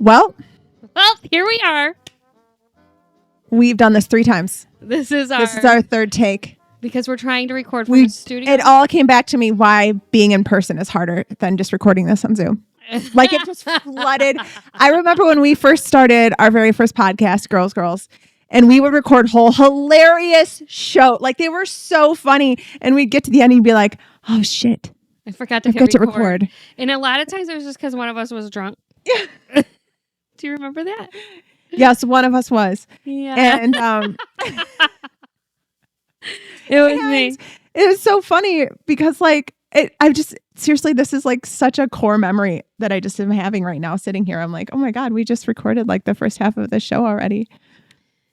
Well, here we are. We've done this 3 times. This is our third take. Because we're trying to record from the studio. It all came back to me why being in person is harder than just recording this on Zoom. Like it just flooded. I remember when we first started our very first podcast, Girls, and we would record whole hilarious show. Like they were so funny. And we'd get to the end and be like, oh shit. I forgot to hit record. And a lot of times it was just because one of us was drunk. Yeah. Do you remember that? Yes, one of us was. Yeah. And it was me. It was so funny because seriously, this is like such a core memory that I just am having right now sitting here. I'm like, oh my God, we just recorded like the first half of the show already.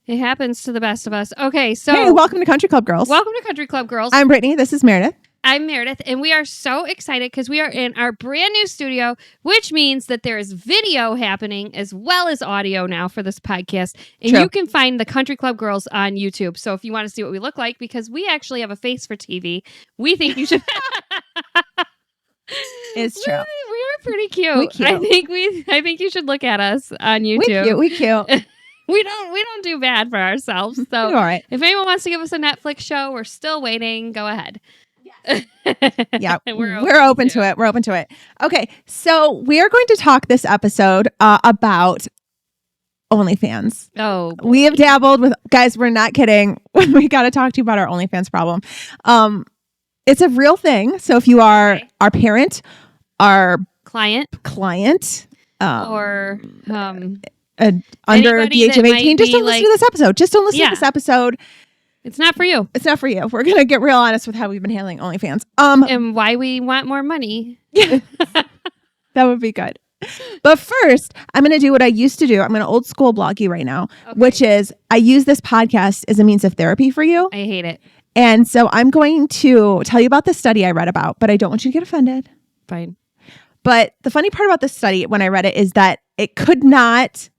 It happens to the best of us. Okay, so. Hey, welcome to Country Club Girls. Welcome to Country Club Girls. I'm Brittany. This is Meredith. I'm Meredith, and we are so excited because we are in our brand new studio, which means that there is video happening as well as audio now for this podcast. And True. You can find the Country Club Girls on YouTube. So if you want to see what we look like, because we actually have a face for TV, we think you should. It's true. We were pretty cute. We cute. I think you should look at us on YouTube. We cute. We don't do bad for ourselves. So all right. If anyone wants to give us a Netflix show, we're still waiting. Go ahead. Yeah, we're open to it. We're open to it. Okay, so we are going to talk this episode about OnlyFans. Oh, we have dabbled with, guys, we're not kidding. We got to talk to you about our OnlyFans problem. It's a real thing. So if you are our parent, our client, or under the age that of 18, just don't listen to this episode. Just don't listen to this episode. It's not for you. It's not for you. We're going to get real honest with how we've been handling OnlyFans. And why we want more money. Yeah. That would be good. But first, I'm going to do what I used to do. I'm going to old school blog you right now, which is I use this podcast as a means of therapy for you. I hate it. And so I'm going to tell you about the study I read about, but I don't want you to get offended. Fine. But the funny part about this study when I read it is that it could not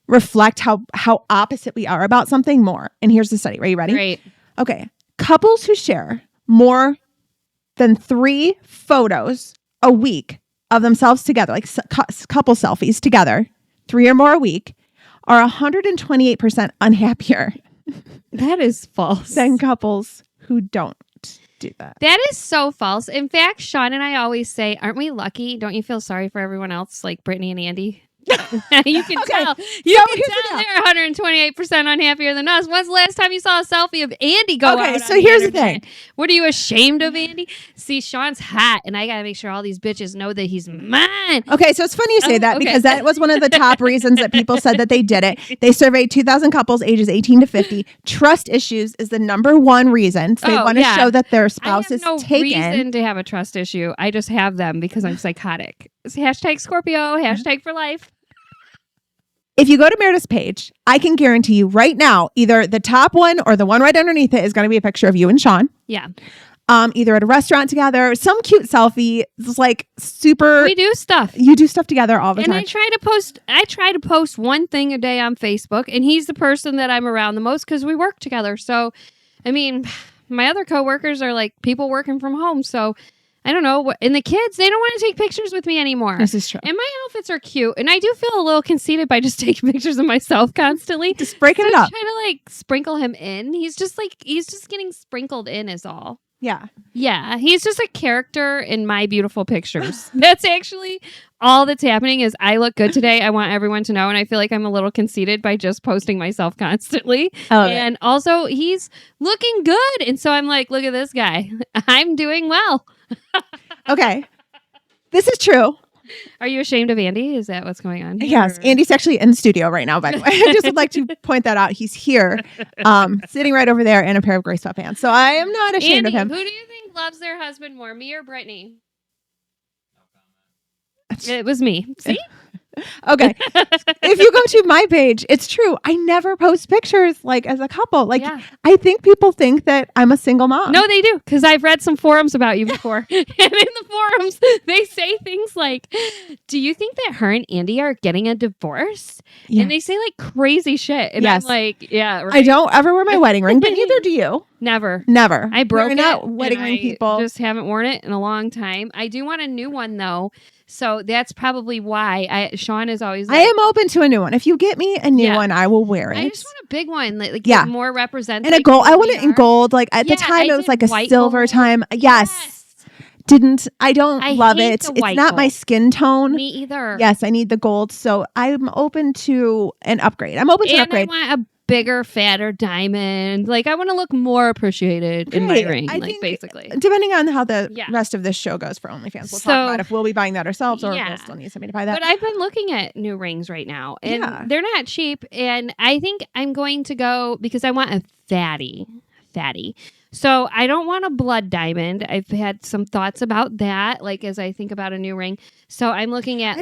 reflect how opposite we are about something more. And here's the study. Are you ready? Great. Okay. Couples who share more than 3 photos a week of themselves together, like couple selfies together, 3 or more a week, are 128% unhappier. That is false. Than couples who don't do that. That is so false. In fact, Sean and I always say, aren't we lucky? Don't you feel sorry for everyone else like Brittany and Andy? You can tell. You can tell they're 128% unhappier than us. When's the last time you saw a selfie of Andy go out? Okay, so here's the thing. What, are you ashamed of Andy? See, Sean's hot, and I got to make sure all these bitches know that he's mine. Okay, so it's funny you say that because that was one of the top reasons that people said that they did it. They surveyed 2,000 couples ages 18 to 50. Trust issues is the number one reason. So they want to show that their spouse is taken. I have no reason to have a trust issue. I just have them because I'm psychotic. It's hashtag Scorpio, hashtag for life. If you go to Meredith's page, I can guarantee you right now, either the top one or the one right underneath it is going to be a picture of you and Sean. Yeah. Either at a restaurant together, some cute selfie. It's like super. We do stuff. You do stuff together all the time. And I try to post one thing a day on Facebook, and he's the person that I'm around the most because we work together. So, I mean, my other coworkers are like people working from home. So, I don't know. And the kids, they don't want to take pictures with me anymore. This is true. And my outfits are cute. And I do feel a little conceited by just taking pictures of myself constantly. Just breaking it up. Trying to like sprinkle him in. He's just getting sprinkled in is all. Yeah. Yeah. He's just a character in my beautiful pictures. That's actually all that's happening is I look good today. I want everyone to know. And I feel like I'm a little conceited by just posting myself constantly. And also he's looking good. And so I'm like, look at this guy. I'm doing well. Okay. This is true. Are you ashamed of Andy? Is that what's going on here? Yes. Andy's actually in the studio right now, by the way. I just would like to point that out. He's here, sitting right over there in a pair of gray sweatpants. So I am not ashamed of him. Who do you think loves their husband more, me or Brittany? It was me. See? Okay. If you go to my page, it's true. I never post pictures like as a couple. Like I think people think that I'm a single mom. No, they do. Because I've read some forums about you before. And in the forums, they say things like, do you think that her and Andy are getting a divorce? Yeah. And they say like crazy shit. And I'm like, yeah. Right. I don't ever wear my wedding ring, but neither do you. Never. I broke it. Not wedding ring people. Just haven't worn it in a long time. I do want a new one though. So that's probably why Sean is always I am open to a new one. If you get me a new one, I will wear it. I just want a big one, like more representative. And a gold. I want it in gold. Like at the time, it was like a silver gold. time. Yes. I don't love it. It's not my skin tone. Me either. Yes, I need the gold. So I'm open to an upgrade. I'm open to an upgrade. I want a bigger, fatter diamond. Like I want to look more appreciated in my ring. Basically, depending on how the rest of this show goes for OnlyFans, we'll talk about if we'll be buying that ourselves or we'll still need somebody to buy that. But I've been looking at new rings right now, and they're not cheap. And I think I'm going to go because I want a fatty. So I don't want a blood diamond. I've had some thoughts about that, like as I think about a new ring. So I'm looking at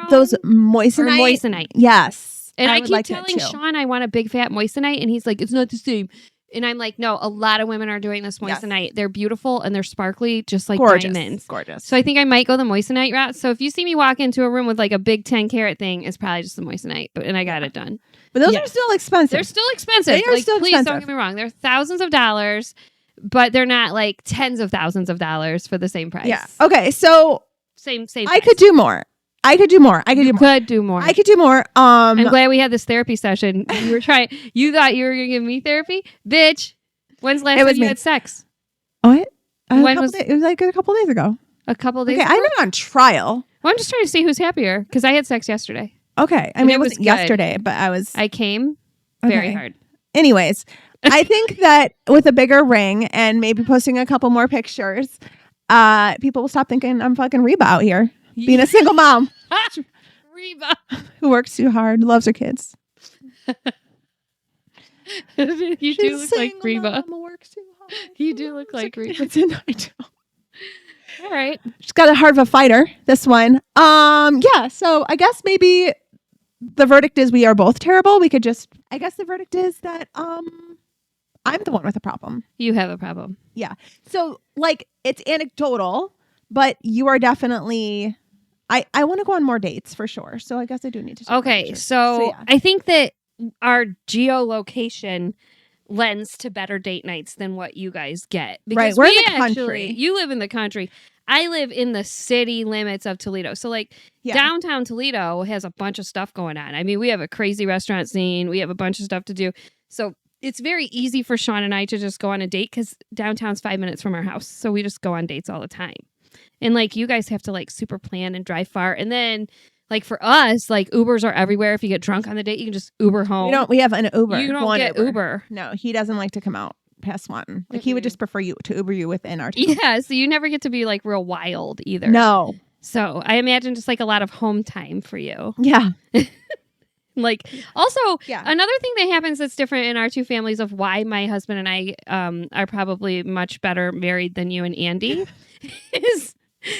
those moissanite. Yes. And I keep telling Sean I want a big fat moissanite, and he's like, it's not the same. And I'm like, no, a lot of women are doing this moissanite. Yes. They're beautiful and they're sparkly, just like diamonds. Gorgeous. So I think I might go the moissanite route. So if you see me walk into a room with like a big 10 carat thing, it's probably just the moissanite. And I got it done. But those are still expensive. They're still expensive. They are still expensive. Please don't get me wrong. They're thousands of dollars, but they're not like tens of thousands of dollars for the same price. Yeah. Okay. So same. I could do more. I could do more. I could do more. I'm glad we had this therapy session. You thought you were going to give me therapy? Bitch. When's the last time you had sex? What? It was like a couple days ago. A couple days ago? I'm not on trial. Well, I'm just trying to see who's happier because I had sex yesterday. Okay. I mean, it wasn't yesterday, but I came very hard. Anyways, I think that with a bigger ring and maybe posting a couple more pictures, people will stop thinking I'm fucking Reba out here being a single mom. Reba. Who works too hard, loves her kids. You do look like Reba. You do look like Reba. I do. All right. She's got a heart of a fighter, this one. So I guess maybe the verdict is we are both terrible. I guess the verdict is that I'm the one with a problem. You have a problem. Yeah. So like it's anecdotal, but you are definitely I want to go on more dates for sure. So I guess I do need to. Okay. So I think that our geolocation lends to better date nights than what you guys get. Because we're in the country. You live in the country. I live in the city limits of Toledo. So like downtown Toledo has a bunch of stuff going on. I mean, we have a crazy restaurant scene. We have a bunch of stuff to do. So it's very easy for Sean and I to just go on a date because downtown's 5 minutes from our house. So we just go on dates all the time. And like you guys have to like super plan and drive far. And then like for us, like Ubers are everywhere. If you get drunk on the date, you can just Uber home. We have an Uber. You don't get Uber. No, he doesn't like to come out past Swanton. Like he would just prefer you to Uber you within our town. Yeah, so you never get to be like real wild either. No. So I imagine just like a lot of home time for you. Yeah. Like also another thing that happens that's different in our two families of why my husband and I are probably much better married than you and Andy is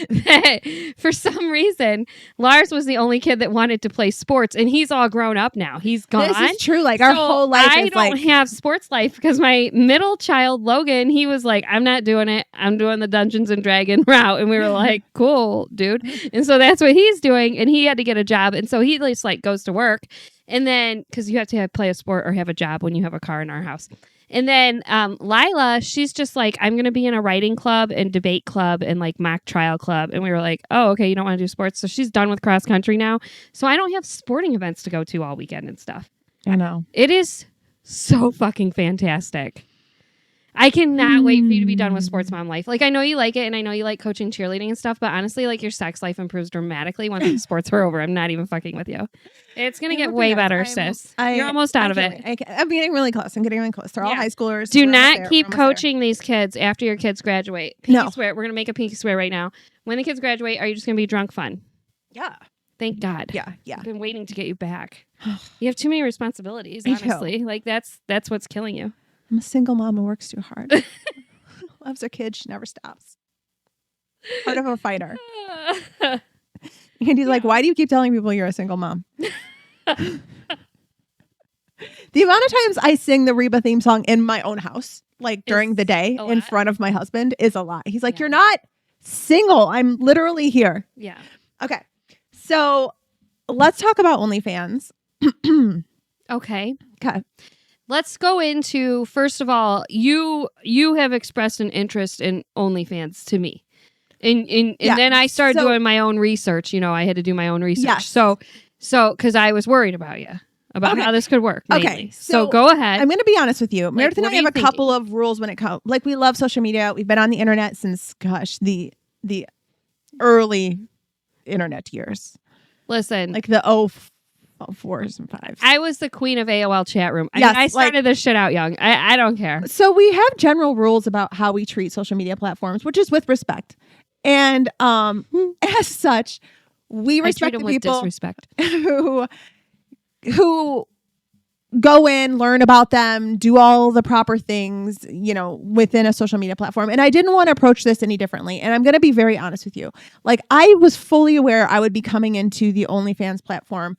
that for some reason Lars was the only kid that wanted to play sports and he's all grown up now. He's gone. This is true. Like our whole life I don't have sports life because my middle child Logan, he was like, I'm not doing it. I'm doing the Dungeons and Dragon route. And we were like, cool, dude. And so that's what he's doing. And he had to get a job. And so he just like goes to work. And then because you have to play a sport or have a job when you have a car in our house. And then Lila, she's just like, I'm going to be in a writing club and debate club and like mock trial club. And we were like, oh, okay, you don't want to do sports. So she's done with cross country now. So I don't have sporting events to go to all weekend and stuff. I know. It is so fucking fantastic. I cannot wait for you to be done with sports mom life. Like, I know you like it and I know you like coaching cheerleading and stuff, but honestly, like your sex life improves dramatically once the sports are over. I'm not even fucking with you. It's going to get way better, sis. You're almost out of it. I'm getting really close. They're all high schoolers. Do not keep coaching these kids after your kids graduate. Pinky swear. We're going to make a pinky swear right now. When the kids graduate, are you just going to be drunk fun? Yeah. Thank God. Yeah. I've been waiting to get you back. You have too many responsibilities, honestly. Like that's what's killing you. I'm a single mom who works too hard. Loves her kids. She never stops. Heart of a fighter. Andy's like, why do you keep telling people you're a single mom? The amount of times I sing the Reba theme song in my own house, like during the day in front of my husband, is a lot. He's like, you're not single. I'm literally here. Yeah. Okay. So let's talk about OnlyFans. Okay. Let's go into, first of all, you have expressed an interest in OnlyFans to me. And then I started doing my own research. I had to do my own research. Yes. So because I was worried about you, about how this could work. Mainly. Okay. So go ahead. I'm going to be honest with you. Meredith and I what are have you a couple of rules when it comes. Like, we love social media. We've been on the internet since, the early internet years. Listen, Like the 04s and 5s. I was the queen of AOL chat room. I started this shit out young. I don't care. So we have general rules about how we treat social media platforms, which is with respect. And as such, we respect the people with disrespect. who go in, learn about them, do all the proper things, within a social media platform. And I didn't want to approach this any differently. And I'm going to be very honest with you. Like, I was fully aware I would be coming into the OnlyFans platform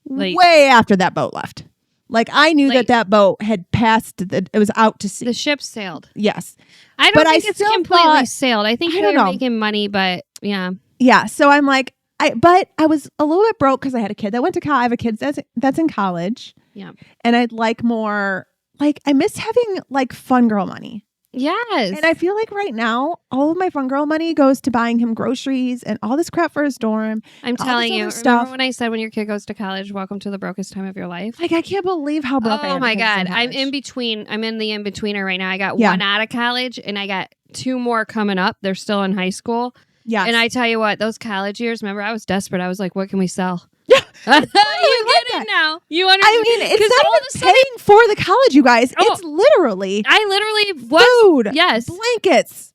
way after that boat left. Like, I knew that boat had passed, it was out to sea. The ship sailed. Yes. I don't think it's completely sailed. I think they're making money, but yeah. Yeah. So I'm like, but I was a little bit broke because I had a kid that went to college. I have a kid that's in college. Yeah. And I'd like more, I miss having fun girl money. Yes. And I feel like right now, all of my fun girl money goes to buying him groceries and all this crap for his dorm. I'm telling you, remember when I said when your kid goes to college, welcome to the brokest time of your life? I can't believe how broke I am. Oh my God. I'm in between. I'm in the in-betweener right now. I got one out of college and I got 2 more coming up. They're still in high school. Yeah. And I tell you what, those college years, remember, I was desperate. I was like, what can we sell? Yeah. You get it now. You understand? I mean, it's not even paying for the college, you guys. It's literally. I literally was. Food. Yes. Blankets.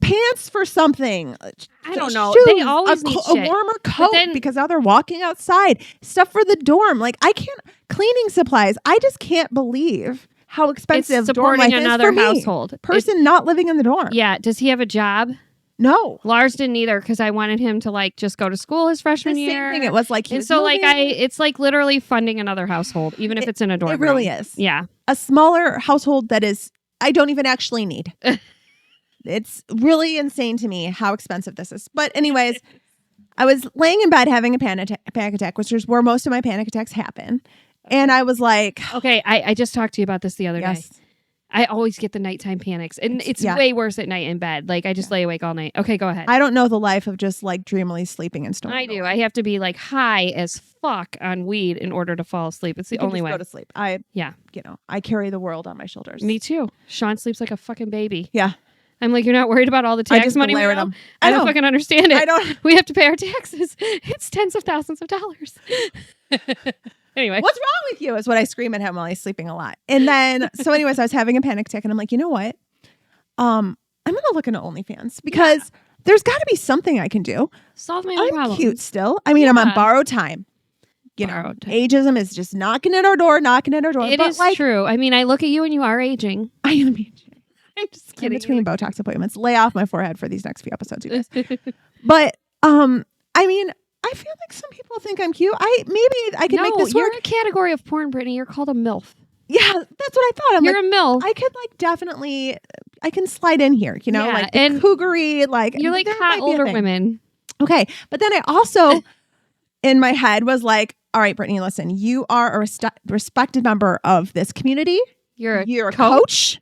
Pants for something. I don't know. Shoes, they always need a warmer coat because now they're walking outside. Stuff for the dorm. I can't. Cleaning supplies. I just can't believe how expensive it's supporting dorm life another is for household. Person not living in the dorm. Yeah. Does he have a job? No. Lars didn't either because I wanted him to just go to school his freshman year. Same thing. It was and so it's literally funding another household, even if it's in a dorm. It really is. Yeah. A smaller household that is I don't even actually need. It's really insane to me how expensive this is. But anyways, I was laying in bed having a panic attack, which is where most of my panic attacks happen. And I was like, okay, I just talked to you about this the other day. I always get the nighttime panics, and it's way worse at night in bed. I just lay awake all night. Okay, go ahead. I don't know the life of just dreamily sleeping and snoring. I do. I have to be high as fuck on weed in order to fall asleep. It's the only way. Go to sleep. I carry the world on my shoulders. Me too. Sean sleeps like a fucking baby. Yeah. I'm like, you're not worried about all the tax money? I don't fucking understand it. I don't. We have to pay our taxes. It's tens of thousands of dollars. Anyway. What's wrong with you is what I scream at him while he's sleeping a lot. And then, so anyways, I was having a panic attack and I'm like, you know what? I'm going to look into OnlyFans because there's got to be something I can do. Solve my own problem. I'm cute still. I mean, I'm on borrowed time. Ageism is just knocking at our door. It is true. I mean, I look at you and you are aging. I am aging. I'm just kidding. In between Botox appointments. Lay off my forehead for these next few episodes, you guys. But, I mean, I feel like some people think I'm cute. Maybe I can make this work. You're a category of porn, Brittany. You're called a MILF. Yeah, that's what I thought. You're a MILF. I could definitely, I can slide in here, and cougary, you're hot older women. Okay, but then I also, in my head, was like, all right, Brittany, listen, you are a respected member of this community. You're a coach.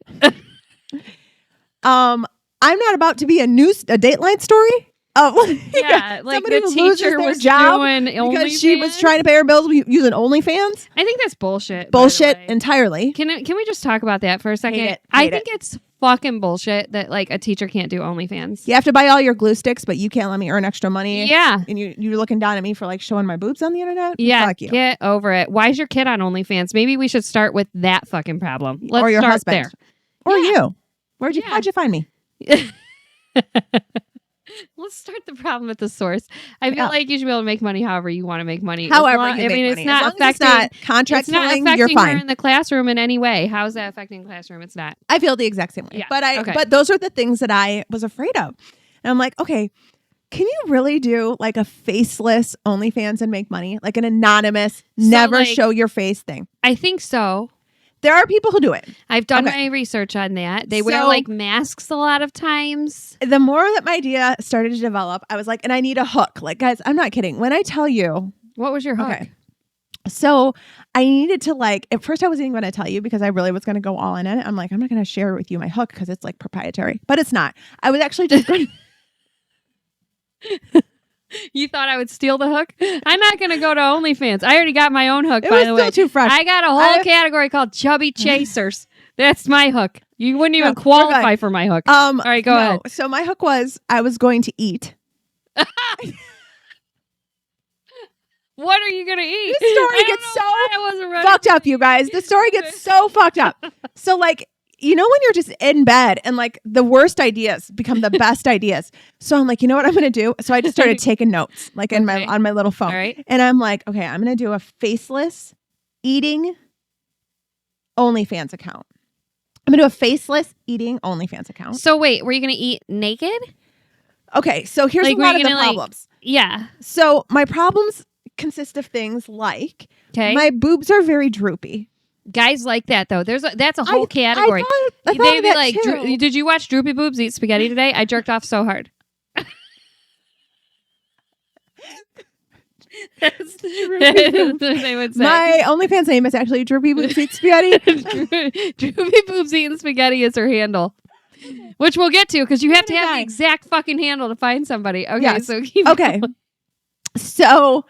I'm not about to be a Dateline story. The teacher was doing because she was trying to pay her bills using OnlyFans. I think that's bullshit. Bullshit entirely. Can we just talk about that for a second? I think it's fucking bullshit that a teacher can't do OnlyFans. You have to buy all your glue sticks, but you can't let me earn extra money. Yeah, and you're looking down at me for showing my boobs on the internet. Yeah, fuck you. Get over it. Why is your kid on OnlyFans? Maybe we should start with that fucking problem. Or your start husband, there. Or you. How'd you find me? Let's start the problem at the source. I feel like you should be able to make money however you want to make money. However, it's not contract killing. You're fine. Her in the classroom in any way. How is that affecting the classroom? It's not. I feel the exact same way. Yeah. But those are the things that I was afraid of. And I'm like, okay, can you really do a faceless OnlyFans and make money? An anonymous, never show your face thing? I think so. There are people who do it. I've done my research on that. They wear masks a lot of times. The more that my idea started to develop, I was like, and I need a hook. Guys, I'm not kidding. When I tell you. What was your hook? Okay. So I needed to at first I wasn't even going to tell you because I really was going to go all in it. I'm like, I'm not going to share with you my hook because it's proprietary, but it's not. I was actually just going You thought I would steal the hook? I'm not going to go to OnlyFans. I already got my own hook, It by was the still way. too fresh. I got a whole category called Chubby Chasers. That's my hook. You wouldn't even No, qualify for my hook. All right, go ahead. So my hook was I was going to eat. What are you going to eat? This story gets so I wasn't ready. fucked up, you guys. The story gets so fucked up. So like, you know when you're just in bed and like the worst ideas become the best ideas. So I'm like, you know what I'm going to do? So I just started taking notes like on my little phone. All right. And I'm like, okay, I'm going to do a faceless eating OnlyFans account. I'm going to do a faceless eating OnlyFans account. So wait, were you going to eat naked? Okay, so here's Like, a were lot you of the gonna, like- problems. Yeah. So my problems consist of things like Okay. my boobs are very droopy. Guys like that though. That's a whole category. I thought They'd of be that like, too. did you watch Droopy Boobs eat spaghetti today? I jerked off so hard. That's what they would say. My OnlyFans name is actually Droopy Boobs Eat Spaghetti. Droopy Boobs eating spaghetti is her handle. Which we'll get to because you have to have the exact fucking handle to find somebody. Okay, Yes. so keep Okay. going. So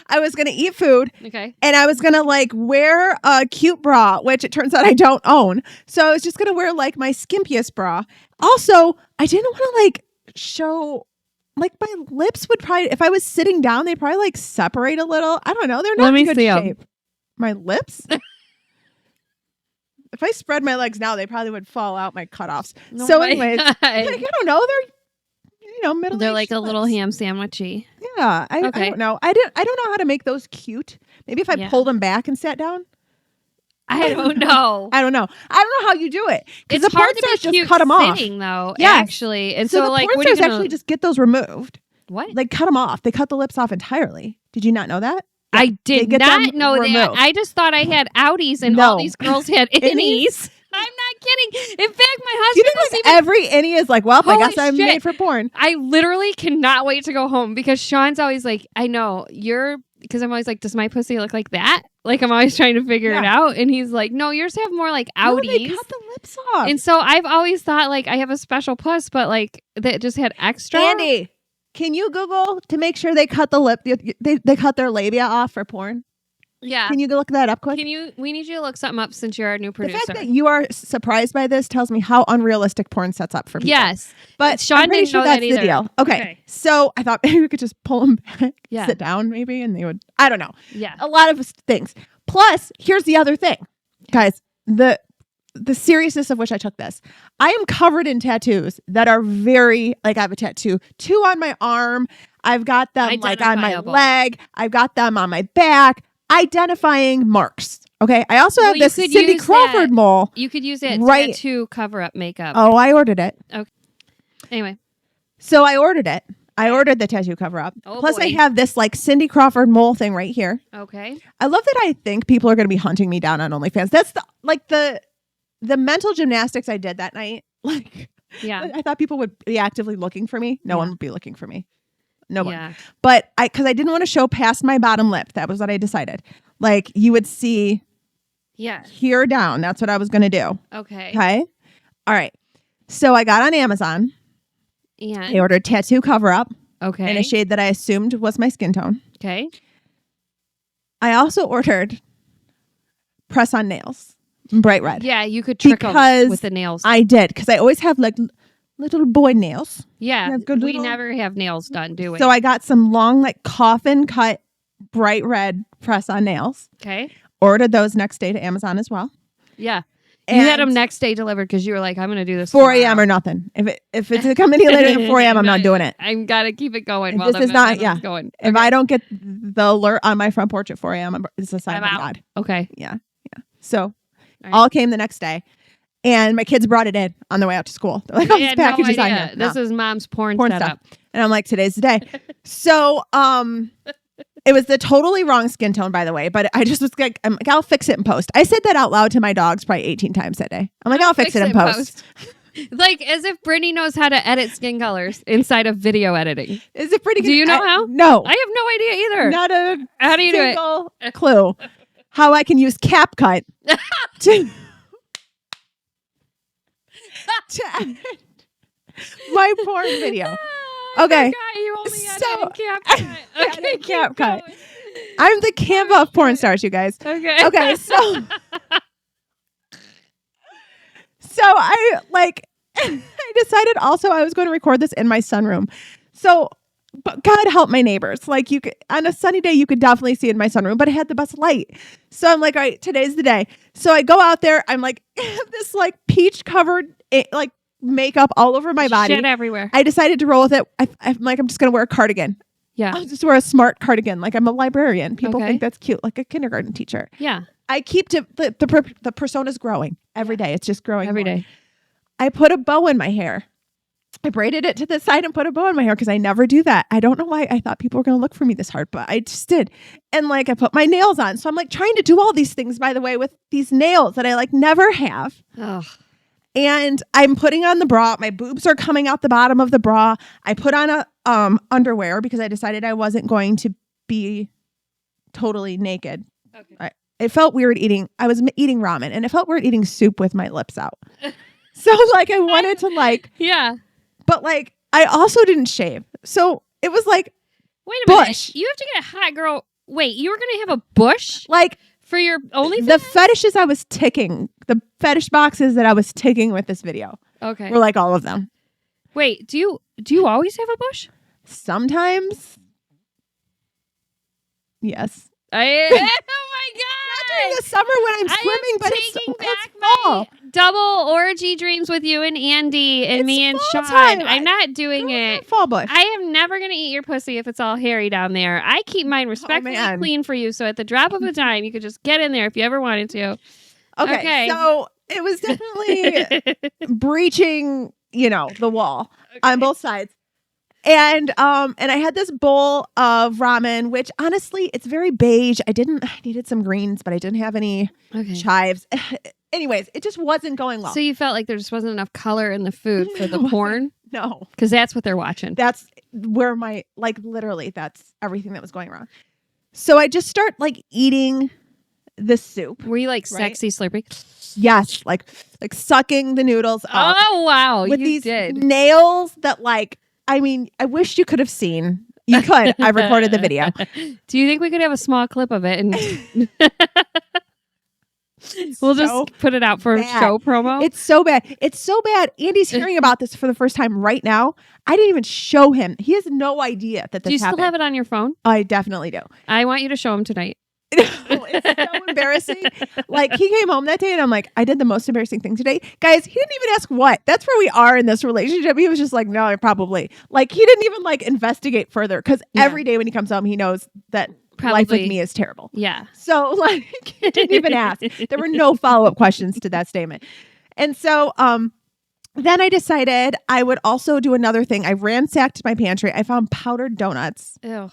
I was going to eat food Okay. and I was going to like wear a cute bra, which it turns out I don't own. So I was just going to wear like my skimpiest bra. Also, I didn't want to like show like my lips would probably, if I was sitting down, they'd probably like separate a little. I don't know. They're not Let me in good see 'em. shape. My lips? If I spread my legs now, they probably would fall out my cutoffs. No so way. anyways, like, I don't know. They're, middle. They're like a little ham sandwichy. Yeah, I Okay. don't know. I don't know how to make those cute. Maybe if I Yeah. pulled them back and sat down. I don't know. I don't know. I don't know how you do it because It's the porn hard to stars be just cute cut them off. sitting though. Yes. Actually, and So the like, porn what are you stars gonna actually just get those removed. what? Like cut them off. They cut the lips off entirely. Did you not know that? I they did get not them know that. removed. I just thought I had outies and No. all these girls had innies. I'm not kidding. In fact, my Do you husband think was like even. every innie is like, well, I Holy guess I'm shit. made for porn. I literally cannot wait to go home because Sean's always like, I know you're, because I'm always like, does my pussy look like that? Like I'm always trying to figure it out. And he's like, no, yours have more like No, outies. they cut the lips off. And so I've always thought like I have a special puss, but like that just had extra. Andy, can you Google to make sure they cut the lip? They cut their labia off for porn. Yeah. Can you go look that up quick? We need you to look something up since you're our new The producer. fact that you are surprised by this tells me how unrealistic porn sets up for people. Yes. But Sean I'm pretty didn't sure know that's that the either. deal. Okay. So I thought maybe we could just pull them back, Yeah. sit down maybe, and they would, I don't know. Yeah. A lot of things. Plus, here's the other thing. Guys, the seriousness of which I took this. I am covered in tattoos that are very, like I have a tattoo, 2 on my arm. I've got them like on my Identifiable. leg. I've got them on my back. Identifying marks. Okay. I also have Well, you this could Cindy use Crawford that. mole. You could use it Right. tattoo cover-up makeup. Oh, I ordered it. Anyway. So I ordered it. I ordered the tattoo cover up. Oh, Plus, I boy. have this like Cindy Crawford mole thing right here. Okay. I love that. I think people are going to be hunting me down on OnlyFans. That's the mental gymnastics I did that night. Like, Yeah. I thought people would be actively looking for me. No Yeah. one would be looking for me. No one. Yeah. But because I didn't want to show past my bottom lip. That was what I decided. Like you would see Yeah. here down. That's what I was going to do. Okay. Okay. All right. So I got on Amazon. I And ordered tattoo cover up in okay. a shade that I assumed was my skin tone. Okay. I also ordered press on nails, bright red. Yeah, you could trick 'em Because with the nails. I did because I always have like little boy nails. yeah. have good We little- never have nails done, do we? So I got some long like coffin cut bright red press on nails. okay. Ordered those next day to Amazon as well. Yeah. And You had them next day delivered because you were like, I'm going to do this 4 a.m. tomorrow. or nothing. If it's coming any later than 4 a.m., I'm not doing it. I'm got to keep it going. If while this the is not- momentum's yeah. going. If I don't get the alert on my front porch at 4 a.m., it's a sign I'm from out. God. Okay. Yeah. So right. all came the next day. And my kids brought it in on their way out to school. They're like, oh, I this had no package is on idea. here. This No. is mom's porn Porn setup. stuff. And I'm like, today's the day. So it was the totally wrong skin tone, by the way. But I just was like, I'm like, I'll fix it in post. I said that out loud to my dogs probably 18 times that day. I'm like, I'll fix it in post. Like as if Brittany knows how to edit skin colors inside of video editing. Is it pretty good? Do you know how? No. I have no idea either. Not a How do you do it? single clue how I can use CapCut to edit my porn video. Okay. You only had So- it in CapCut. Yeah, Okay, in keep CapCut. going. I'm the Canva of porn stars, you guys. Okay. Okay, so I I decided also I was going to record this in my sunroom. So, but God help my neighbors. Like you could, on a sunny day, you could definitely see it in my sunroom, but it had the best light. So I'm like, all right, today's the day. So I go out there. I'm like, this like peach covered like makeup all over my body. Shit everywhere. I decided to roll with it. I'm like, I'm just going to wear a cardigan. Yeah. I'll just wear a smart cardigan. Like I'm a librarian. People Okay. think that's cute, like a kindergarten teacher. Yeah. I keep the persona's growing every day. It's just growing Every more. day. I put a bow in my hair. I braided it to the side and put a bow in my hair because I never do that. I don't know why I thought people were going to look for me this hard, but I just did. And like I put my nails on. So I'm like trying to do all these things, by the way, with these nails that I like never have. Oh. And I'm putting on the bra. My boobs are coming out the bottom of the bra. I put on a underwear because I decided I wasn't going to be totally naked. Okay. It felt weird eating. I was eating ramen and it felt weird eating soup with my lips out. So like I wanted to like, Yeah. but like I also didn't shave. So it was like Wait a minute. bush. You have to get a hot girl. Wait, you were going to have a bush Like for your OnlyFans? the fetishes I was ticking, the fetish boxes that I was ticking with this video Okay. were like all of them. Wait, do you always have a bush? Sometimes. Yes. Oh my god! During the summer when I'm swimming, but taking it's back fall. my double orgy dreams with you and Andy and It's me and fall Sean. time. I'm not doing Go it. fall bush. I am never going to eat your pussy if it's all hairy down there. I keep mine respectfully man. clean for you, so at the drop of a dime, you could just get in there if you ever wanted to. Okay, so it was definitely breaching, the wall on both sides. And I had this bowl of ramen, which honestly, it's very beige. I needed some greens, but I didn't have any chives. Anyways, it just wasn't going well. So you felt like there just wasn't enough color in the food for the porn? No. Because that's what they're watching. That's where literally that's everything that was going wrong. So I just start eating the soup. Were you sexy slurping? Yes, like sucking the noodles up. Oh, wow. With you these did. nails that I wish you could have seen. You could. I recorded the video. Do you think we could have a small clip of it and we'll just put it out for bad. show promo? It's so bad. It's so bad. Andy's hearing about this for the first time right now. I didn't even show him. He has no idea that this Do you happened. still have it on your phone? I definitely do. I want you to show him tonight. It's so embarrassing. He came home that day and I'm like, I did the most embarrassing thing today. Guys, he didn't even ask what. That's where we are in this relationship. He was just like, no, probably. He didn't even investigate further because every day when he comes home, he knows that life with me is terrible. Yeah. So he didn't even ask. There were no follow-up questions to that statement. And so then I decided I would also do another thing. I ransacked my pantry. I found powdered donuts. Ew.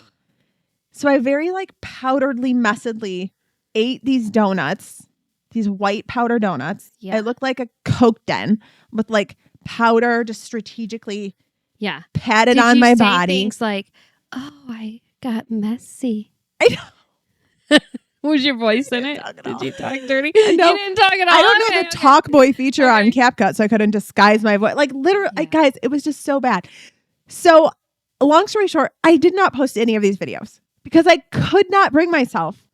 So I very powderedly, messedly ate these donuts, these white powder donuts. Yeah. It looked like a Coke den with powder just strategically patted Did on you my say body. things like, oh, I got messy. I know. Was your voice in it? Did you talk dirty? No. You didn't talk at all. I don't know the talk boy feature on Okay. CapCut, so I couldn't disguise my voice. Literally, guys, it was just so bad. So long story short, I did not post any of these videos because I could not bring myself.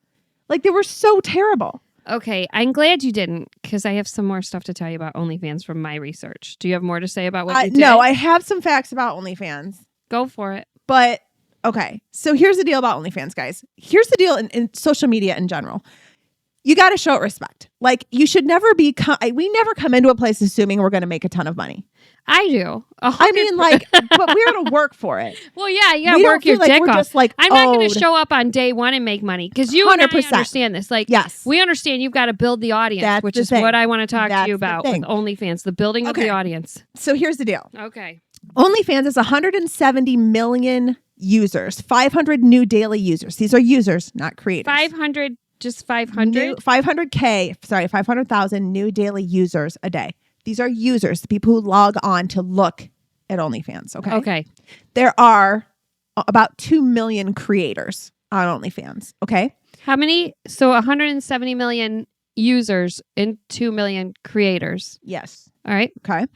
They were so terrible. Okay, I'm glad you didn't because I have some more stuff to tell you about OnlyFans from my research. Do you have more to say about what you did? No, I have some facts about OnlyFans. Go for it. But okay, so here's the deal about OnlyFans, guys. Here's the deal in social media in general. You got to show it respect. You should never be. We never come into a place assuming we're going to make a ton of money. I do. 100%. I mean, but we're going to work for it. Well, yeah, you got to We don't work your feel dick we're off. just I'm not going owed. to show up on day one and make money because you and I 100%. understand this. Yes. We understand you've got to build the audience, That's which the is thing. what I want to talk to That's you the about with thing. OnlyFans, the building of the audience. So here's the deal. Okay. OnlyFans is 170 million users, 500 new daily users. These are users, not creators. 500, just 500? 500,000 new daily users a day. These are users, the people who log on to look at OnlyFans. Okay. Okay. There are about 2 million creators on OnlyFans. Okay. How many? So 170 million users and 2 million creators. Yes. All right. Okay.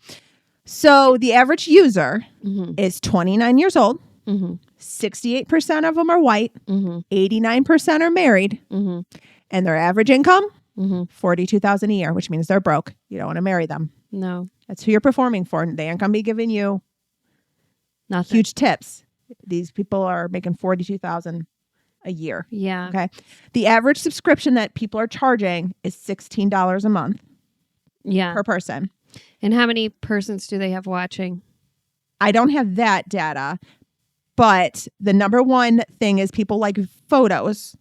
So the average user Mm-hmm. is 29 years old. Mm-hmm. 68% of them are white. Mm-hmm. 89% are married. Mm-hmm. And their average income, Mm-hmm. $42,000 a year, which means they're broke. You don't want to marry them. No, That's who you're performing for. They aren't going to be giving you nothing. huge tips. These people are making $42,000 a year. Yeah. Okay. The average subscription that people are charging is $16 a month Yeah. per person. And how many persons do they have watching? I don't have that data, but the number one thing is people like photos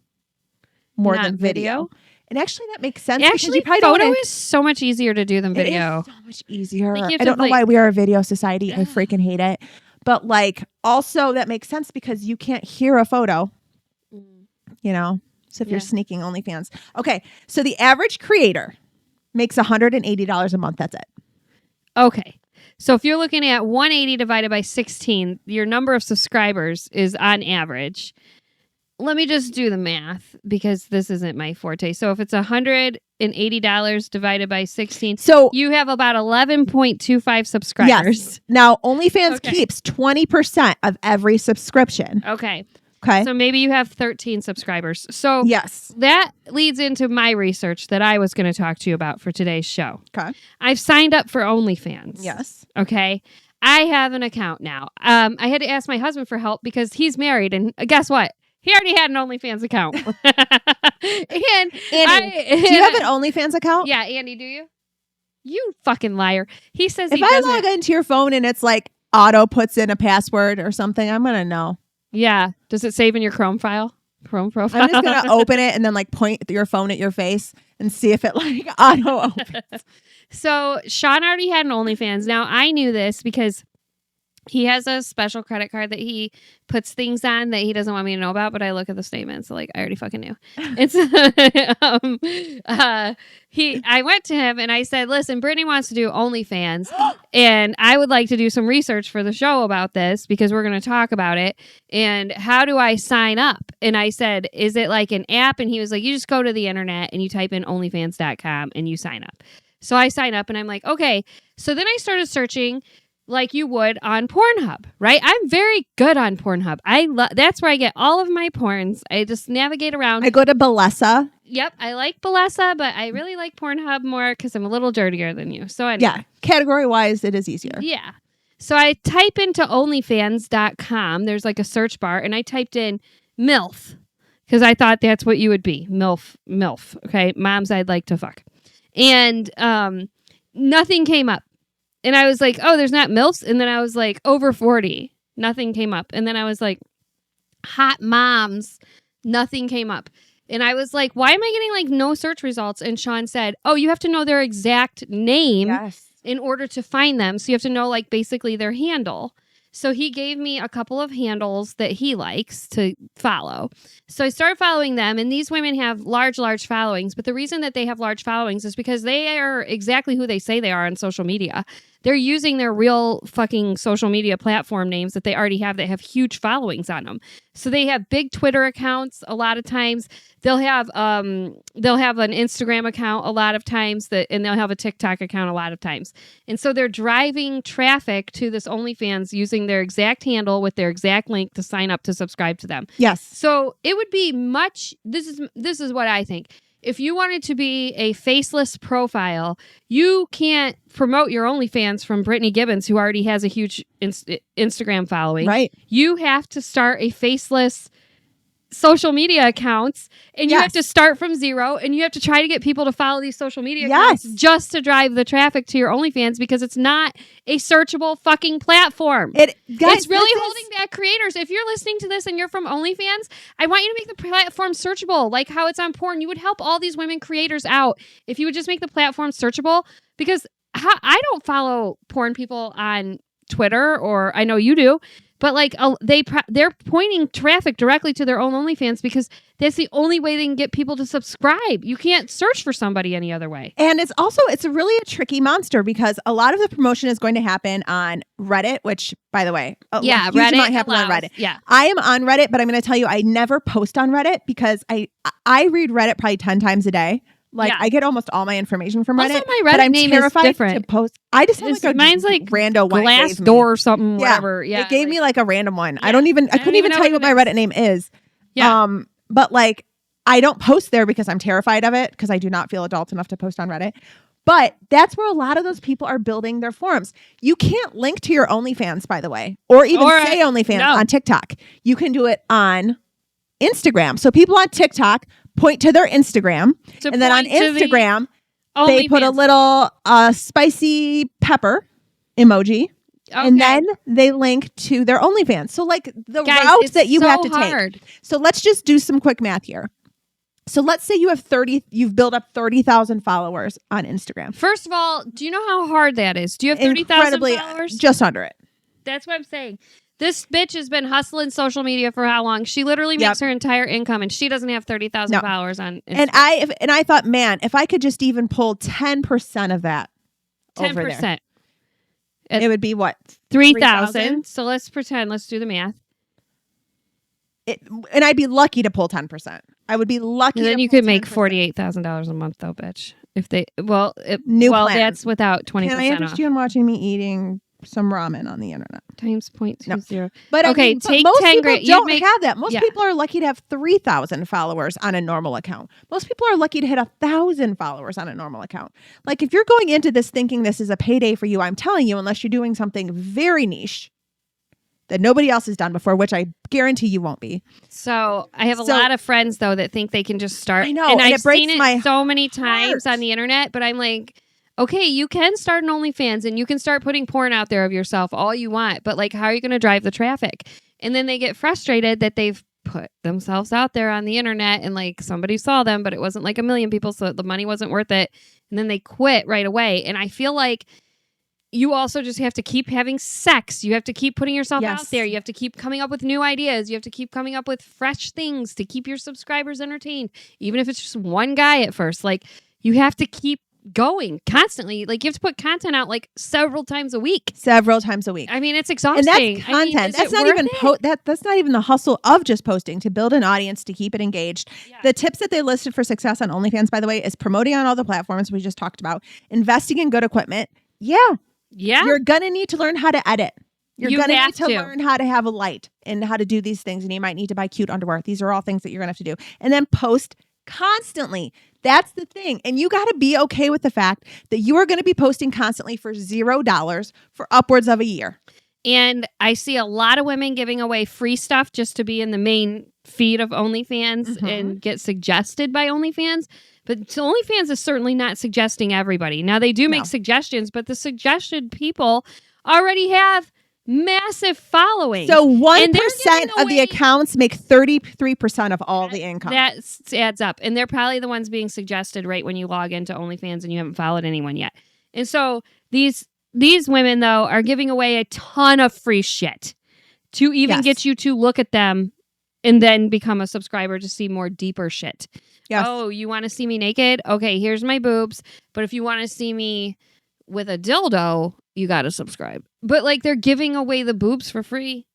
more Not than video. And actually, that makes sense. Actually, because you probably don't photo wanna- is so much easier to do than video. It is so much easier. Like, you have I to, don't know like- why we are a video society. I freaking hate it. But like, also that makes sense because you can't hear a photo, you know? So if Yeah. you're sneaking OnlyFans. Okay. So the average creator makes $180 a month. That's it. Okay. So if you're looking at 180 divided by 16, your number of subscribers is on average. Let me just do the math because this isn't my forte. So if it's $180 divided by 16, So you have about 11.25 subscribers. yes. Now OnlyFans Okay. keeps 20% of every subscription. Okay. Okay. So maybe you have 13 subscribers. So Yes. that leads into my research that I was going to talk to you about for today's show. Okay. I've signed up for OnlyFans. Yes. Okay. I have an account now. I had to ask my husband for help because he's married, and guess what? He already had an OnlyFans account. and Andy, do you have an OnlyFans account? Yeah, Andy, do you? You fucking liar. He says If he I doesn't. log into your phone and it's like auto puts in a password or something, I'm gonna know. Yeah. Does it save in your Chrome file? Chrome profile? I'm just gonna open it and then like point your phone at your face and see if it like auto opens. So Sean already had an OnlyFans. Now I knew this because he has a special credit card that he puts things on that he doesn't want me to know about, but I look at the statement, so like I already fucking knew. It's I went to him and I said, "Listen, Brittany wants to do OnlyFans, and I would like to do some research for the show about this because we're going to talk about it. And how do I sign up?" And I said, "Is it like an app?" And he was like, "You just go to the internet and you type in OnlyFans.com and you sign up." So I sign up and I'm like, okay. So then I started searching like you would on Pornhub, right? I'm very good on Pornhub. That's where I get all of my porns. I just navigate around. I go to Balesa. Yep, I like Balesa, but I really like Pornhub more because I'm a little dirtier than you. So anyway. Yeah, category wise, it is easier. Yeah. So I type into onlyfans.com. There's like a search bar, and I typed in MILF because I thought that's what you would be. MILF. Okay. Moms I'd like to fuck. And nothing came up. And I was like, oh, there's not MILFs. And then I was like, over 40. Nothing came up. And then I was like, hot moms. Nothing came up. And I was like, why am I getting like no search results? And Sean said, oh, you have to know their exact name in order to find them. So you have to know like basically their handle. So he gave me a couple of handles that he likes to follow. So I started following them, and these women have large followings. But the reason that they have large followings is because they are exactly who they say they are on social media. They're using their real fucking social media platform names that they already have that have huge followings on them. So they have big Twitter accounts a lot of times. They'll have an Instagram account a lot of times and they'll have a TikTok account a lot of times. And so they're driving traffic to this OnlyFans using their exact handle with their exact link to sign up to subscribe to them. Yes. So it would be this is what I think. If you wanted to be a faceless profile, you can't promote your OnlyFans from Brittany Gibbons, who already has a huge Instagram following. Right. You have to start a faceless social media accounts, and you have to start from zero, and you have to try to get people to follow these social media accounts just to drive the traffic to your OnlyFans because it's not a searchable fucking platform. It's really holding back creators. If you're listening to this and you're from OnlyFans, I want you to make the platform searchable, like how it's on porn. You would help all these women creators out if you would just make the platform searchable, because I don't follow porn people on Twitter, or I know you do. But like they're pointing traffic directly to their own OnlyFans because that's the only way they can get people to subscribe. You can't search for somebody any other way. And it's really a tricky monster because a lot of the promotion is going to happen on Reddit, which, by the way, Reddit might happen on Reddit. Yeah, I am on Reddit, but I'm going to tell you, I never post on Reddit because I read Reddit probably 10 times a day. Like I get almost all my information from Reddit. Also, my but Reddit I'm name terrified is different. to post. I just have like a mine's like rando one. Glassdoor or something, whatever. Yeah, it gave me like a random one. Yeah, I couldn't even tell you what my Reddit name is. Yeah. But like I don't post there because I'm terrified of it because I do not feel adult enough to post on Reddit. But that's where a lot of those people are building their forums. You can't link to your OnlyFans, by the way, or even say OnlyFans on TikTok. You can do it on Instagram. So people on TikTok point to their Instagram, and then on Instagram, they put a little spicy pepper emoji. Okay. And then they link to their OnlyFans. So like the route that you have to take. So let's just do some quick math here. So let's say you've built up 30,000 followers on Instagram. First of all, do you know how hard that is? Do you have 30,000 followers? Just under it. That's what I'm saying. This bitch has been hustling social media for how long? She literally makes her entire income, and she doesn't have 30,000 followers on Instagram. And I thought, man, if I could just even pull 10% of that 10%. over there. It would be what? 3,000. So let's pretend. Let's do the math. And I'd be lucky to pull 10%. I would be lucky. And then you could make $48,000 a month, though, bitch. If they that's without 20%. Can I interest you in watching me eating some ramen on the internet? Times 0.20. No. But okay, take most 10 people grand. Don't have that. Most people are lucky to have 3,000 followers on a normal account. Most people are lucky to hit 1,000 followers on a normal account. Like if you're going into this thinking this is a payday for you, I'm telling you, unless you're doing something very niche that nobody else has done before, which I guarantee you won't be. So I have a lot of friends though that think they can just start. I know, and I've it breaks seen my it so many times on the internet, but I'm like, okay, you can start an OnlyFans and you can start putting porn out there of yourself all you want, but like, how are you going to drive the traffic? And then they get frustrated that they've put themselves out there on the internet and like somebody saw them, but it wasn't like 1 million people, so the money wasn't worth it. And then they quit right away. And I feel like you also just have to keep having sex. You have to keep putting yourself out there. You have to keep coming up with new ideas. You have to keep coming up with fresh things to keep your subscribers entertained, even if it's just one guy at first. Like, you have to keep going constantly. Like, you have to put content out like several times a week. I mean, it's exhausting. And that's content. That's not even that's not even the hustle of just posting to build an audience, to keep it engaged. Yeah. The tips that they listed for success on OnlyFans, by the way, is promoting on all the platforms we just talked about, investing in good equipment. Yeah. You're going to need to learn how to edit. You're going to need to learn how to have a light and how to do these things. And you might need to buy cute underwear. These are all things that you're going to have to do. And then post constantly. That's the thing. And you got to be okay with the fact that you are going to be posting constantly for $0 for upwards of a year. And I see a lot of women giving away free stuff just to be in the main feed of OnlyFans and get suggested by OnlyFans. But OnlyFans is certainly not suggesting everybody. Now, they do make suggestions, but the suggested people already have massive following. So 1% of the accounts make 33% of all the income. That adds up. And they're probably the ones being suggested right when you log into OnlyFans and you haven't followed anyone yet. And so these women, though, are giving away a ton of free shit to even get you to look at them and then become a subscriber to see more deeper shit. Yes. Oh, you want to see me naked? Okay, here's my boobs. But if you want to see me with a dildo, you got to subscribe. But like, they're giving away the boobs for free.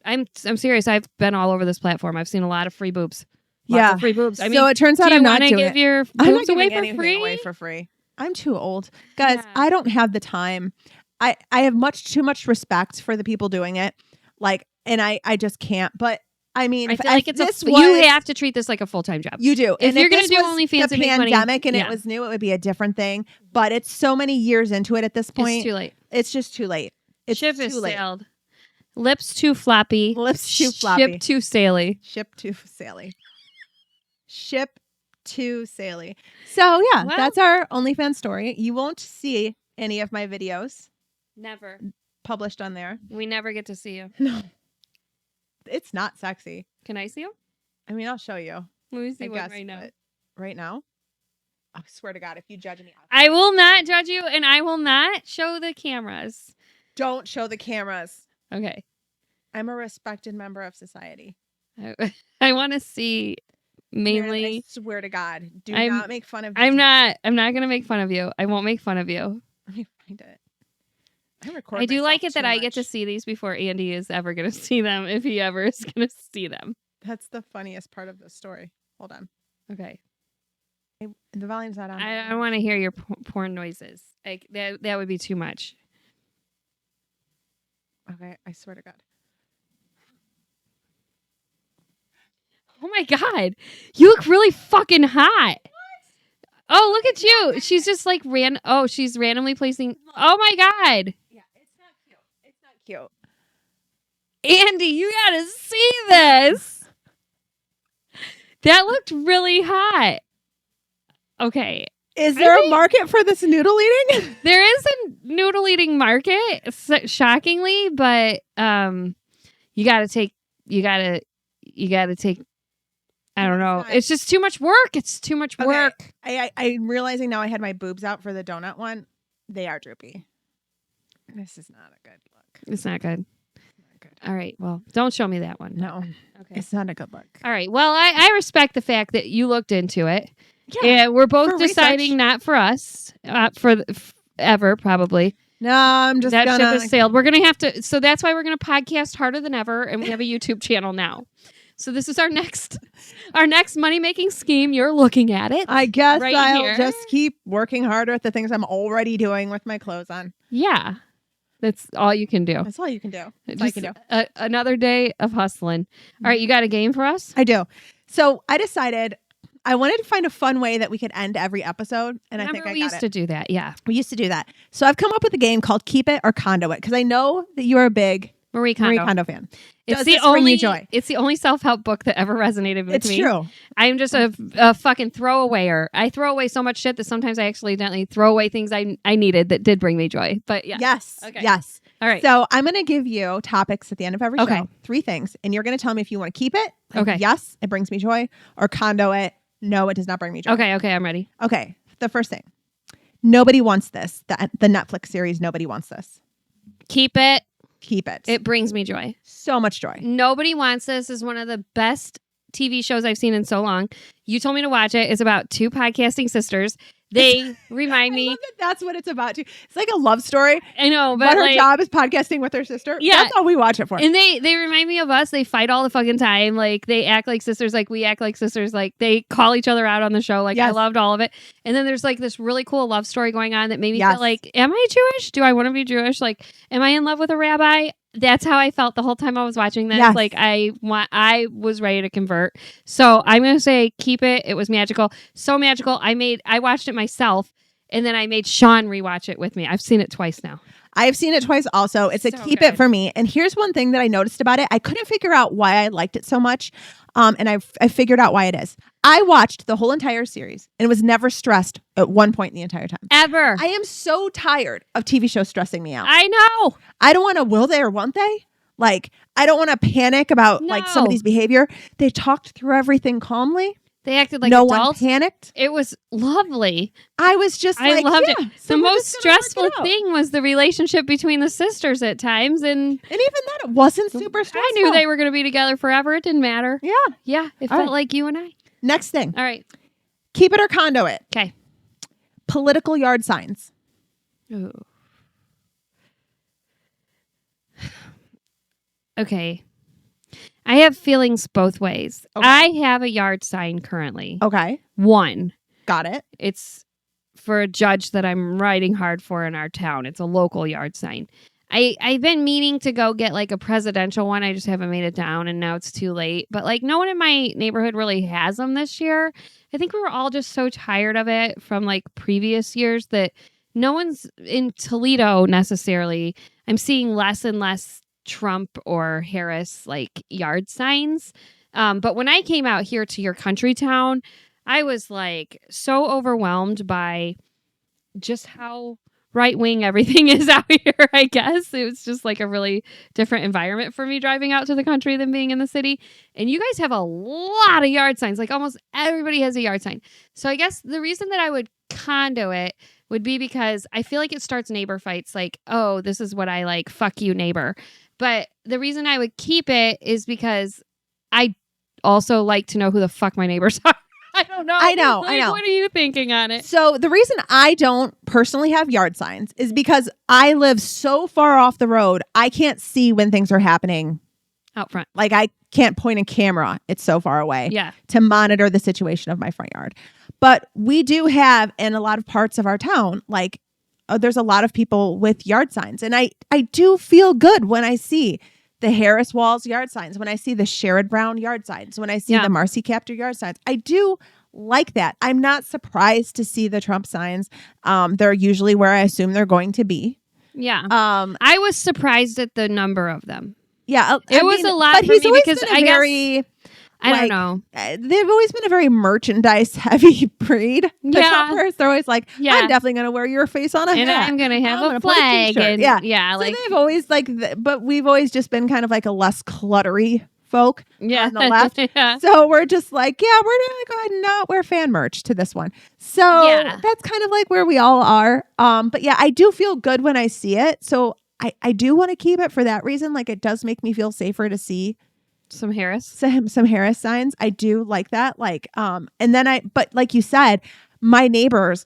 I'm serious. I've been all over this platform. I've seen a lot of free boobs. Lots of free boobs. I mean, so it turns out I'm not doing give your boobs away for free. I'm too old. Guys, I don't have the time. I have too much respect for the people doing it. Like, and I just can't. But I mean, I feel like you have to treat this like a full-time job. You do. If you're going to do OnlyFans, the pandemic and it was new, it would be a different thing. But it's so many years into it at this point. It's too late. It's just too late. It's Ship is sailed. Lips too floppy. Lips too floppy. Ship too saily. Ship too saily. Ship too saily. So yeah, that's our OnlyFans story. You won't see any of my videos. Never. Published on there. We never get to see you. No. It's not sexy. Can I see you? I mean, I'll show you. Let me see one right now. Right now? I swear to God, if you judge me. I will not judge you, and I will not show the cameras. Don't show the cameras. Okay. I'm a respected member of society. I want to see mainly. Meredith, I swear to God, do not make fun of me. I'm not going to make fun of you. I won't make fun of you. Let me find it. I do like it that I get to see these before Andy is ever going to see them, if he ever is going to see them. That's the funniest part of the story. Hold on. Okay. The volume's not on. I don't want to hear your porn noises. Like that would be too much. Okay, I swear to God. Oh my God. You look really fucking hot. Oh, look at you. She's just like she's randomly placing. Oh my God. Yeah, it's not cute. It's not cute. Andy, you gotta see this. That looked really hot. Okay. Is there a market for this noodle eating? There is a noodle eating market, shockingly, but you gotta take I don't know. It's just too much work. It's too much work. I'm realizing now I had my boobs out for the donut one. They are droopy. This is not a good look. It's not good. Not good. All right. Well, don't show me that one. No. Okay. It's not a good look. All right. Well, I respect the fact that you looked into it. Yeah. And we're both for deciding research. not for us, ever probably. No, I'm just that gonna... ship has sailed. We're gonna have to. So that's why we're gonna podcast harder than ever, and we have a YouTube channel now. So this is our next money making scheme. You're looking at it. I guess right I'll here. just keep working harder at the things I'm already doing with my clothes on. Yeah, that's all you can do. That's all you can do. That's Just all you can do. Another day of hustling. All right, you got a game for us? I do. So I decided I wanted to find a fun way that we could end every episode, and I think I we got used it. to do that. Yeah, We used to do that. So I've come up with a game called Keep It or Condo It because I know that you are a big Marie Kondo fan. It's Does the this bring only you joy? It's the only self help book that ever resonated with It's me. true. I'm just a fucking throwawayer. I throw away so much shit that sometimes I accidentally throw away things I needed that did bring me joy. But yeah. Yes. Okay. Yes. All right. So I'm going to give you topics at the end of every Okay. show. 3 things. And you're going to tell me if you want to keep it. like, Okay. Yes, it brings me joy. Or condo it. No, it does not bring me joy. Okay. I'm ready. Okay. The first thing. Nobody wants this. The Netflix series, Nobody Wants This. Keep it. Keep it. It brings me joy. So much joy. Nobody Wants This is one of the best TV shows I've seen in so long. You told me to watch it. It's about 2 podcasting sisters. They remind I me. love that that's what it's about too. It's like a love story. I know, But her like, job is podcasting with her sister. Yeah. That's all we watch it for. and they remind me of us. They fight all the fucking time. Like they act like sisters, like we act like sisters. Like they call each other out on the show. Like I Yes. loved all of it. And then there's like this really cool love story going on that made me Yes. feel like, am I Jewish? Do I want to be Jewish? Like, am I in love with a rabbi? That's how I felt the whole time I was watching this. Yes. Like I was ready to convert. So I'm gonna say keep it. It was magical. So magical. I watched it myself. And then I made Sean rewatch it with me. I've seen it twice now. I've seen it twice also. It's a So keep good. it for me. And here's one thing that I noticed about it. I couldn't figure out why I liked it so much. And I figured out why it is. I watched the whole entire series and was never stressed at one point in the entire time. Ever. I am so tired of TV shows stressing me out. I know. I don't want to will they or won't they? Like, I don't want to panic about like No. somebody's behavior. They talked through everything calmly. They acted like no adults. one panicked. It was lovely. I was just I like, loved yeah, it. The someone most is gonna work stressful it out. thing was the relationship between the sisters at times. And And even then, it wasn't super stressful. I knew they were going to be together forever. It didn't matter. Yeah. Yeah. It All felt right. like you and I. Next thing. All right. Keep it or condo it. Okay. Political yard signs. Ooh. Okay. I have feelings both ways. Okay. I have a yard sign currently. Okay. One. Got it. It's for a judge that I'm riding hard for in our town. It's a local yard sign. I've been meaning to go get like a presidential one. I just haven't made it down and now it's too late. But like no one in my neighborhood really has them this year. I think we were all just so tired of it from like previous years that no one's in Toledo necessarily. I'm seeing less and less Trump or Harris like yard signs. But when I came out here to your country town, I was like so overwhelmed by just how right wing everything is out here, I guess. It was just like a really different environment for me driving out to the country than being in the city. And you guys have a lot of yard signs. Like almost everybody has a yard sign. So I guess the reason that I would condo it would be because I feel like it starts neighbor fights. Like, oh, this is what I like. Fuck you, neighbor. But the reason I would keep it is because I also like to know who the fuck my neighbors are. I don't know. I know. What are you thinking on it? So the reason I don't personally have yard signs is because I live so far off the road, I can't see when things are happening. Out front. Like I can't point a camera. It's so far away Yeah. to monitor the situation of my front yard. But we do have in a lot of parts of our town, like there's a lot of people with yard signs. And I do feel good when I see the Harris Walls yard signs, when I see the Sherrod Brown yard signs, when I see the Marcy Captor yard signs. I do like that. I'm not surprised to see the Trump signs. They're usually where I assume they're going to be. Yeah. I was surprised at the number of them. Yeah. It was a lot for me because I guess I don't know. They've always been a very merchandise heavy breed. The Trumpers, they're always like, I'm definitely going to wear your face on a hat. And I'm going to have a flag. And so like they've always but we've always just been kind of like a less cluttery folk on the left. So we're just like, we're going to go ahead and not wear fan merch to this one. So that's kind of like where we all are. But I do feel good when I see it. So I do want to keep it for that reason. Like it does make me feel safer to see some Harris signs. I do like that. Like, and then but like you said, my neighbors,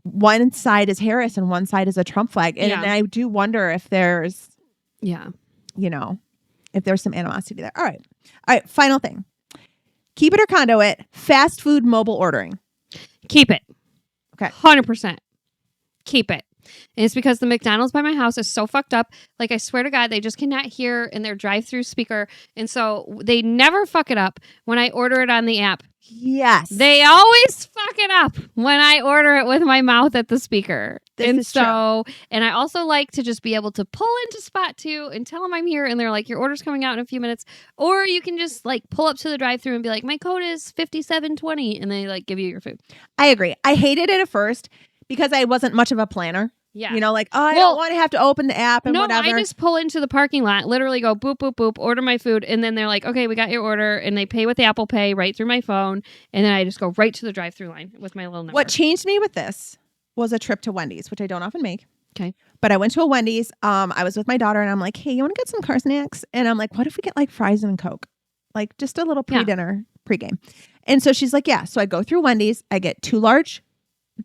one side is Harris and one side is a Trump flag. And I do wonder if there's, if there's some animosity there. All right. Final thing. Keep it or conduit, fast food mobile ordering. Keep it. Okay. 100%. Keep it. And it's because the McDonald's by my house is so fucked up. Like, I swear to God, they just cannot hear in their drive-through speaker. And so they never fuck it up when I order it on the app. Yes. They always fuck it up when I order it with my mouth at the speaker. And I also like to just be able to pull into Spot 2 and tell them I'm here. And they're like, your order's coming out in a few minutes. Or you can just like pull up to the drive-through and be like, my code is 5720. And they like give you your food. I agree. I hated it at first because I wasn't much of a planner. Yeah. I don't want to have to open the app and whatever. I just pull into the parking lot, literally go boop, boop, boop, order my food. And then they're like, okay, we got your order. And they pay with the Apple Pay right through my phone. And then I just go right to the drive-through line with my little number. What changed me with this was a trip to Wendy's, which I don't often make. Okay. But I went to a Wendy's. I was with my daughter and I'm like, hey, you want to get some car snacks? And I'm like, what if we get like fries and Coke? Like just a little pre-dinner, pre-game. And so she's like, yeah. So I go through Wendy's. I get 2 large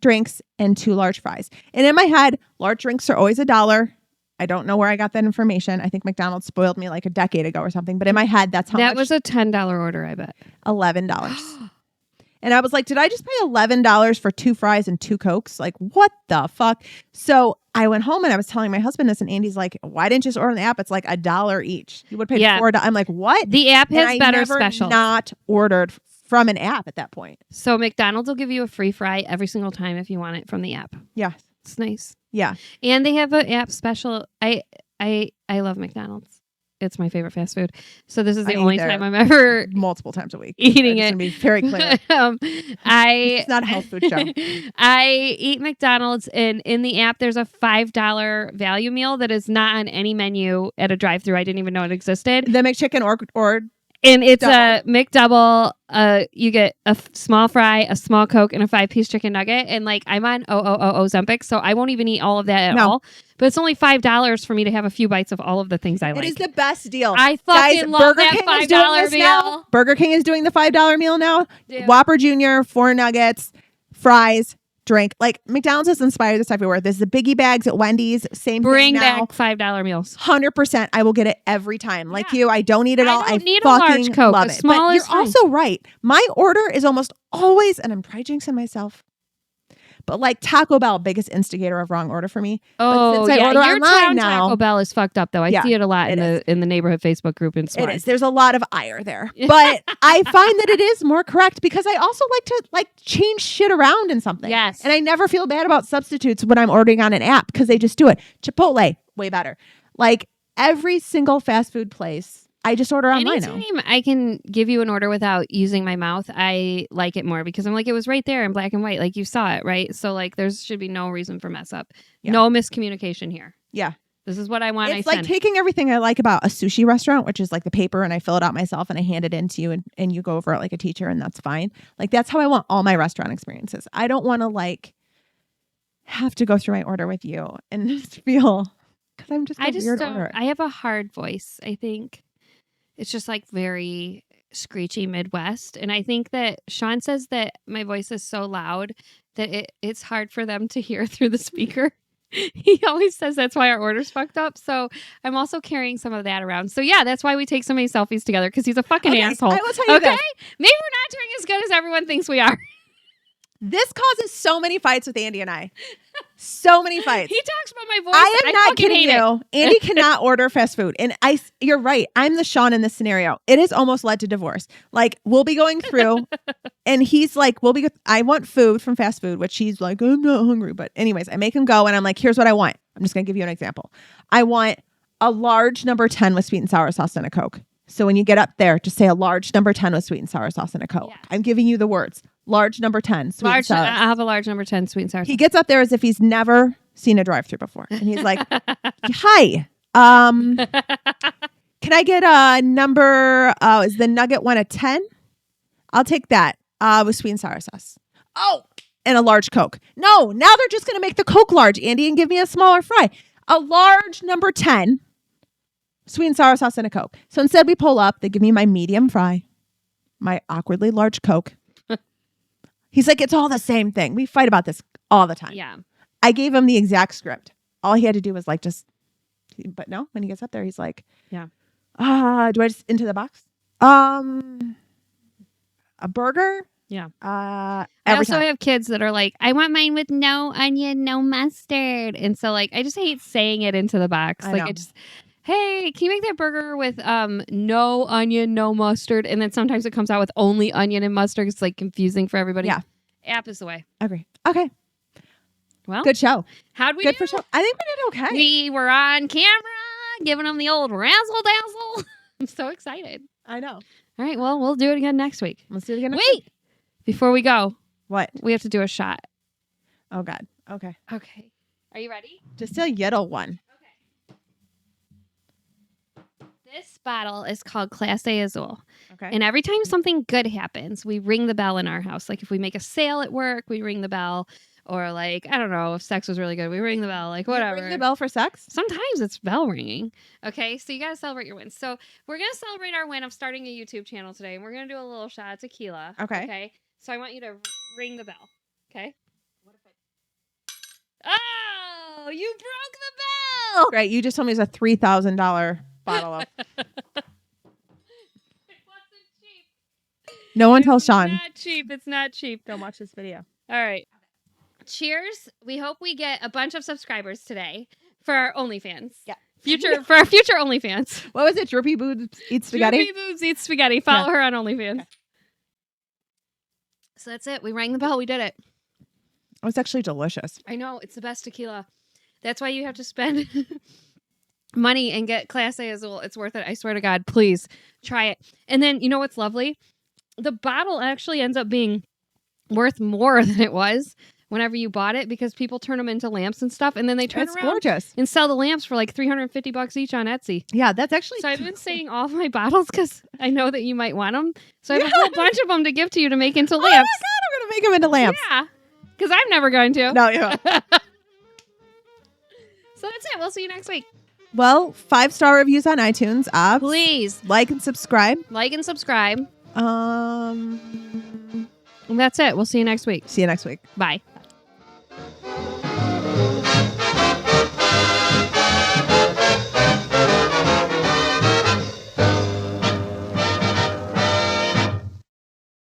drinks and 2 large fries. And in my head, large drinks are always $1. I don't know where I got that information. I think McDonald's spoiled me like a decade ago or something. But in my head, that's how much. That was a $10 order, I bet. $11. And I was like, did I just pay $11 for 2 fries and 2 Cokes? Like, what the fuck? So I went home and I was telling my husband this, and Andy's like, why didn't you just order on the app? It's like $1 each. You would pay $4. I'm like, what? The app has better specials. Not ordered from an app at that point. So McDonald's will give you a free fry every single time if you want it from the app. Yeah. It's nice. Yeah. And they have an app special. I love McDonald's. It's my favorite fast food. So this is the only time I'm ever multiple times a week eating it. To be very clear. It's not a health food show. I eat McDonald's, and in the app there's a $5 value meal that is not on any menu at a drive-thru. I didn't even know it existed. The McChicken or and it's a McDouble. You get a small fry, a small Coke, and a 5-piece chicken nugget. And like I'm on Ozempic, so I won't even eat all of that at all. But it's only $5 for me to have a few bites of all of the things I like. It is the best deal. I fucking love that $5 meal. Now. Burger King is doing the $5 meal now. Damn. Whopper Jr., 4 nuggets, fries, drink. Like McDonald's has inspired this everywhere. There's the biggie bags at Wendy's. Same Bring thing now. back $5 meals. 100%. I will get it every time. Like you, I don't eat it all. I need fucking a large Coke. love it. But you're also right. My order is almost always, and I'm probably jinxing myself, but like Taco Bell, biggest instigator of wrong order for me. Oh, but yeah. Order Your online town Taco Bell is fucked up, though. I see it a lot in the neighborhood Facebook group and Smart. It is. There's a lot of ire there. But I find that it is more correct because I also like to change shit around in something. Yes. And I never feel bad about substitutes when I'm ordering on an app because they just do it. Chipotle, way better. Like every single fast food place, I just order online now. Anytime I can give you an order without using my mouth, I like it more because I'm like, it was right there in black and white. Like you saw it, right? So like there should be no reason for mess up. Yeah. No miscommunication here. Yeah. This is what I want. It's like taking everything I like about a sushi restaurant, which is like the paper, and I fill it out myself and I hand it in to you and you go over it like a teacher, and that's fine. Like that's how I want all my restaurant experiences. I don't want to like have to go through my order with you and just feel because I'm just weird order. I have a hard voice, I think. It's just like very screechy Midwest. And I think that Sean says that my voice is so loud that it's hard for them to hear through the speaker. He always says that's why our order's fucked up. So I'm also carrying some of that around. So yeah, that's why we take so many selfies together, because he's a fucking asshole. I will tell you okay? this. Maybe we're not doing as good as everyone thinks we are. This causes so many fights with Andy and I. So many fights. He talks about my voice. I am not kidding you. It. Andy cannot order fast food. And you're right. I'm the Sean in this scenario. It has almost led to divorce. Like, we'll be going through and he's like, I want food from fast food, which he's like, I'm not hungry. But anyways, I make him go and I'm like, here's what I want. I'm just going to give you an example. I want a large number 10 with sweet and sour sauce and a Coke. So when you get up there, just say a large number 10 with sweet and sour sauce and a Coke. Yeah. I'm giving you the words. Large number 10 sweet and sour. I'll have a large number 10 sweet and sour sauce. He gets up there as if he's never seen a drive-thru before. And he's like, hi, can I get a number, is the nugget one a 10? I'll take that with sweet and sour sauce. Oh, and a large Coke. No, now they're just going to make the Coke large, Andy, and give me a smaller fry. A large number 10, sweet and sour sauce and a Coke. So instead we pull up, they give me my medium fry, my awkwardly large Coke. He's like, it's all the same thing. We fight about this all the time. Yeah. I gave him the exact script. All he had to do was like but no, when he gets up there, he's like, yeah. Do I just into the box? A burger? Yeah. I also have kids that are like, I want mine with no onion, no mustard. And so like, I just hate saying it into the box. Hey, can you make that burger with no onion, no mustard? And then sometimes it comes out with only onion and mustard. It's like confusing for everybody. Yeah. App is the way. Agree. Okay. Well, good show. How'd we do? Good for show. I think we did okay. We were on camera, giving them the old razzle dazzle. I'm so excited. I know. All right. Well, we'll do it again next week. Let's do it again next week. Before we go. What? We have to do a shot. Oh, God. Okay. Okay. Are you ready? Just a Yiddle one. This bottle is called Class A Azul. Okay. And every time something good happens, we ring the bell in our house. Like if we make a sale at work, we ring the bell. Or like, I don't know, if sex was really good, we ring the bell. Like whatever. You ring the bell for sex? Sometimes it's bell ringing. Okay, so you got to celebrate your wins. So we're going to celebrate our win of starting a YouTube channel today. And we're going to do a little shot of tequila. Okay. So I want you to ring the bell. Okay? Oh, you broke the bell! Great. You just told me it's a $3,000 bottle of. It wasn't cheap. No one tells Sean. It's not cheap. Don't watch this video. All right. Cheers. We hope we get a bunch of subscribers today for our OnlyFans. Yeah. For our future OnlyFans. What was it? Droopy Boobs Eat Spaghetti? Droopy Boobs Eat Spaghetti. Follow her on OnlyFans. Okay. So that's it. We rang the bell. We did it. It was actually delicious. I know. It's the best tequila. That's why you have to spend money and get Class A Azul. It's worth it. I swear to God. Please try it. And then, you know what's lovely? The bottle actually ends up being worth more than it was whenever you bought it, because people turn them into lamps and stuff, and then they turn around gorgeous. And sell the lamps for like $350 each on Etsy. Yeah, that's actually. So I've been saving all of my bottles because I know that you might want them. So I have a whole bunch of them to give to you to make into lamps. Oh my God, I'm gonna make them into lamps. Yeah, because I'm never going to. No, you won't. So that's it. We'll see you next week. Well, 5-star reviews on iTunes. Please like and subscribe. And that's it. We'll see you next week. See you next week. Bye.